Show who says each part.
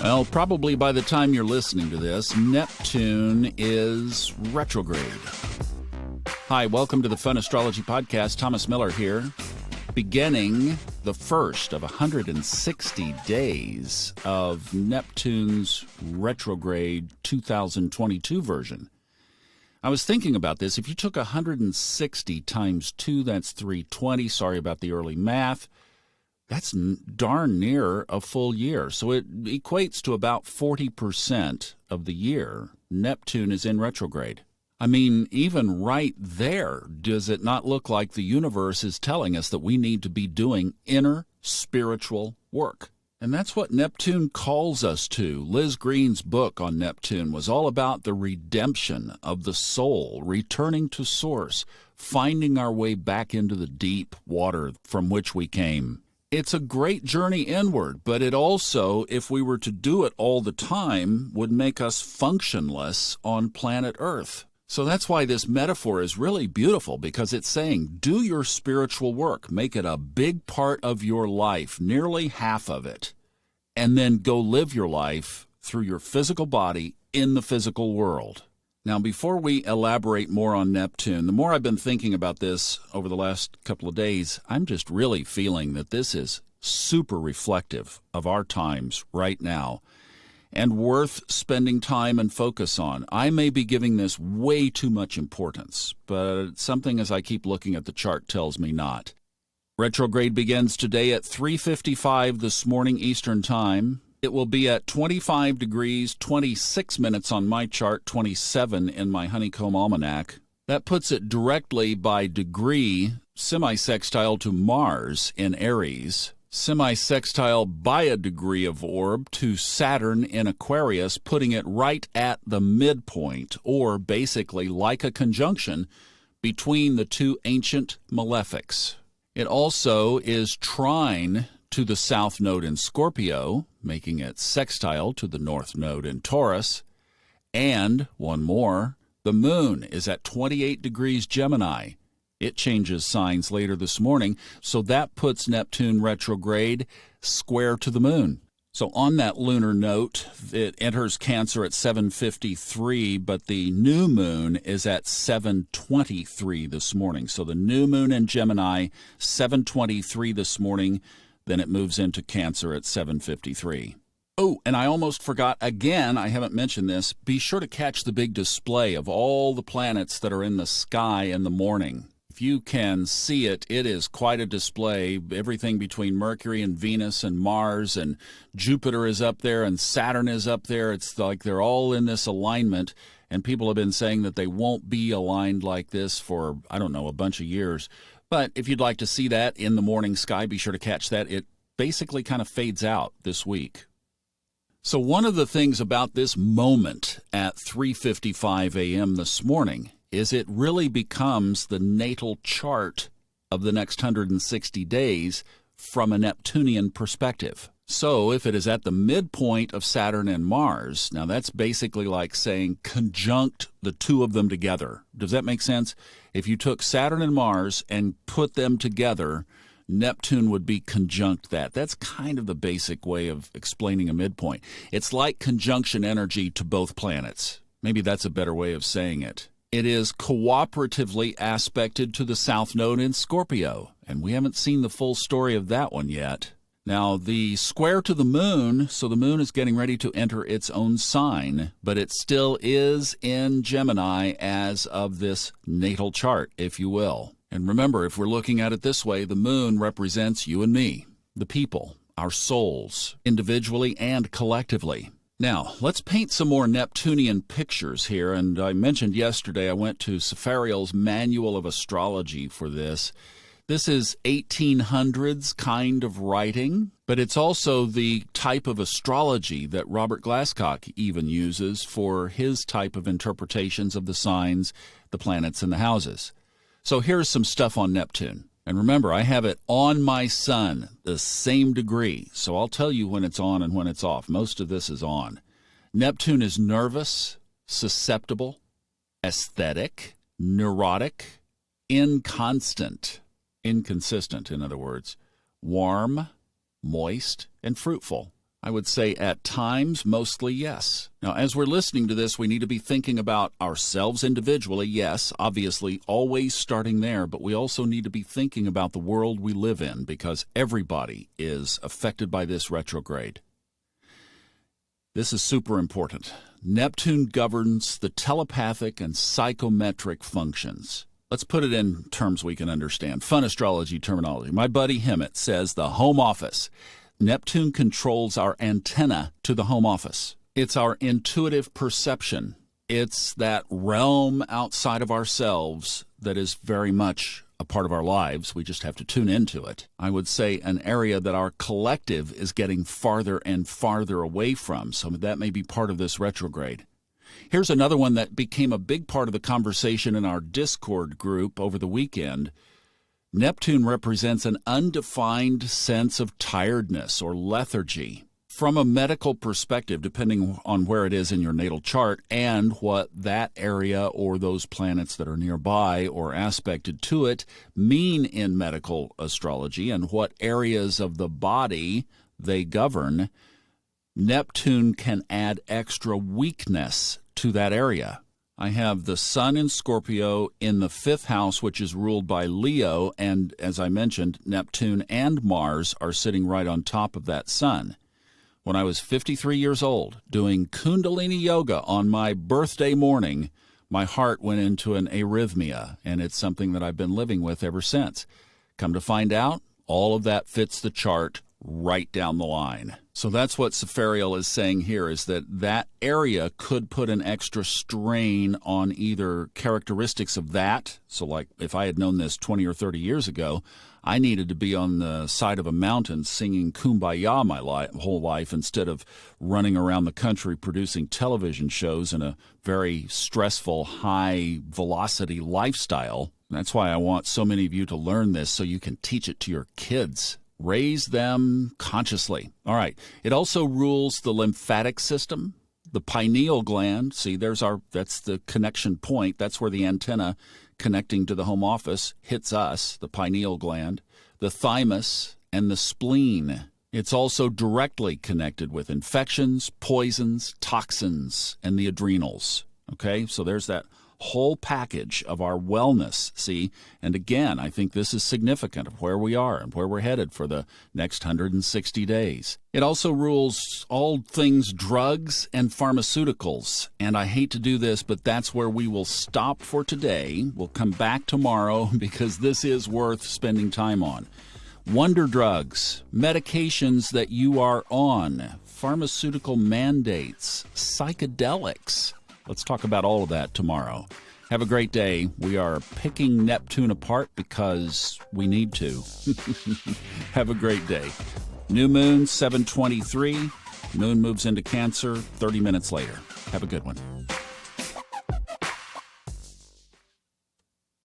Speaker 1: Well, probably by the time you're listening to this, Neptune is retrograde. Hi, welcome to the Fun Astrology Podcast. Thomas Miller here, beginning the first of 160 days of Neptune's retrograde 2022 version. I was thinking about this. If you took 160 times 2, that's 320. Sorry about the early math. That's darn near a full year. So it equates to about 40% of the year Neptune is in retrograde. I mean, even right there, does it not look like the universe is telling us that we need to be doing inner spiritual work? And that's what Neptune calls us to. Liz Green's book on Neptune was all about the redemption of the soul, returning to source, finding our way back into the deep water from which we came. It's a great journey inward, but it also, if we were to do it all the time, would make us functionless on planet Earth. So that's why this metaphor is really beautiful, because it's saying, do your spiritual work, make it a big part of your life, nearly half of it, and then go live your life through your physical body in the physical world. Now, before we elaborate more on Neptune, the more I've been thinking about this over the last couple of days, I'm just really feeling that this is super reflective of our times right now and worth spending time and focus on. I may be giving this way too much importance, but something as I keep looking at the chart tells me not. Retrograde begins today at 3:55 this morning Eastern Time. It will be at 25 degrees, 26 minutes on my chart, 27 in my Honeycomb Almanac. That puts it directly by degree semi-sextile to Mars in Aries, semi-sextile by a degree of orb to Saturn in Aquarius, putting it right at the midpoint, or basically like a conjunction between the two ancient malefics. It also is trine to the south node in Scorpio, making it sextile to the north node in Taurus. And, one more, the moon is at 28 degrees Gemini. It changes signs later this morning, so that puts Neptune retrograde square to the moon. So on that lunar note, it enters Cancer at 7:53, but the new moon is at 7:23 this morning. So the new moon in Gemini, 7:23 this morning, then it moves into Cancer at 7:53. Oh, and I almost forgot again, I haven't mentioned this, be sure to catch the big display of all the planets that are in the sky in the morning. If you can see it, it is quite a display. Everything between Mercury and Venus and Mars and Jupiter is up there and Saturn is up there. It's like they're all in this alignment, and people have been saying that they won't be aligned like this for, I don't know, a bunch of years. But if you'd like to see that in the morning sky, be sure to catch that. It basically kind of fades out this week. So one of the things about this moment at 3:55 a.m. this morning is it really becomes the natal chart of the next 160 days from a Neptunian perspective. So if it is at the midpoint of Saturn and Mars, now that's basically like saying conjunct the two of them together. Does that make sense? If you took Saturn and Mars and put them together, Neptune would be conjunct that. That's kind of the basic way of explaining a midpoint. It's like conjunction energy to both planets. Maybe that's a better way of saying it. It is cooperatively aspected to the south node in Scorpio, and we haven't seen the full story of that one yet. Now, the square to the moon, so the moon is getting ready to enter its own sign, but it still is in Gemini as of this natal chart, if you will. And remember, if we're looking at it this way, the moon represents you and me, the people, our souls, individually and collectively. Now, let's paint some more Neptunian pictures here, and I mentioned yesterday I went to Safariel's Manual of Astrology for this. This is 1800s kind of writing, but it's also the type of astrology that Robert Glasscock even uses for his type of interpretations of the signs, the planets, and the houses. So here's some stuff on Neptune. And remember, I have it on my sun, the same degree, so I'll tell you when it's on and when it's off. Most of this is on. Neptune is nervous, susceptible, aesthetic, neurotic, inconstant. Inconsistent, in other words, warm, moist, and fruitful. I would say at times, mostly yes. Now, as we're listening to this, we need to be thinking about ourselves individually, yes, obviously, always starting there, but we also need to be thinking about the world we live in because everybody is affected by this retrograde. This is super important. Neptune governs the telepathic and psychometric functions. Let's put it in terms we can understand. Fun astrology terminology. My buddy Hemet says the home office. Neptune controls our antenna to the home office. It's our intuitive perception. It's that realm outside of ourselves that is very much a part of our lives. We just have to tune into it. I would say an area that our collective is getting farther and farther away from. So that may be part of this retrograde. Here's another one that became a big part of the conversation in our Discord group over the weekend. Neptune represents an undefined sense of tiredness or lethargy. From a medical perspective, depending on where it is in your natal chart and what that area or those planets that are nearby or aspected to it mean in medical astrology and what areas of the body they govern, Neptune can add extra weakness to that area. I have the Sun in Scorpio in the 5th house, which is ruled by Leo, and as I mentioned, Neptune and Mars are sitting right on top of that Sun. When I was 53 years old, doing Kundalini Yoga on my birthday morning, my heart went into an arrhythmia, and it's something that I've been living with ever since. Come to find out, all of that fits the chart right down the line. So that's what Safariel is saying here, is that area could put an extra strain on either characteristics of that. So like if I had known this 20 or 30 years ago, I needed to be on the side of a mountain singing Kumbaya my whole life instead of running around the country producing television shows in a very stressful, high-velocity lifestyle. That's why I want so many of you to learn this so you can teach it to your kids. Raise them consciously. All right. It also rules the lymphatic system, the pineal gland. See, that's the connection point. That's where the antenna connecting to the home office hits us, the pineal gland, the thymus, and the spleen. It's also directly connected with infections, poisons, toxins, and the adrenals. Okay, so there's that whole package of our wellness, see? And again, I think this is significant of where we are and where we're headed for the next 160 days. It also rules all things drugs and pharmaceuticals. And I hate to do this, but that's where we will stop for today. We'll come back tomorrow because this is worth spending time on. Wonder drugs, medications that you are on, pharmaceutical mandates, psychedelics. Let's talk about all of that tomorrow. Have a great day. We are picking Neptune apart because we need to. Have a great day. New moon, 7:23. Moon moves into Cancer 30 minutes later. Have a good one.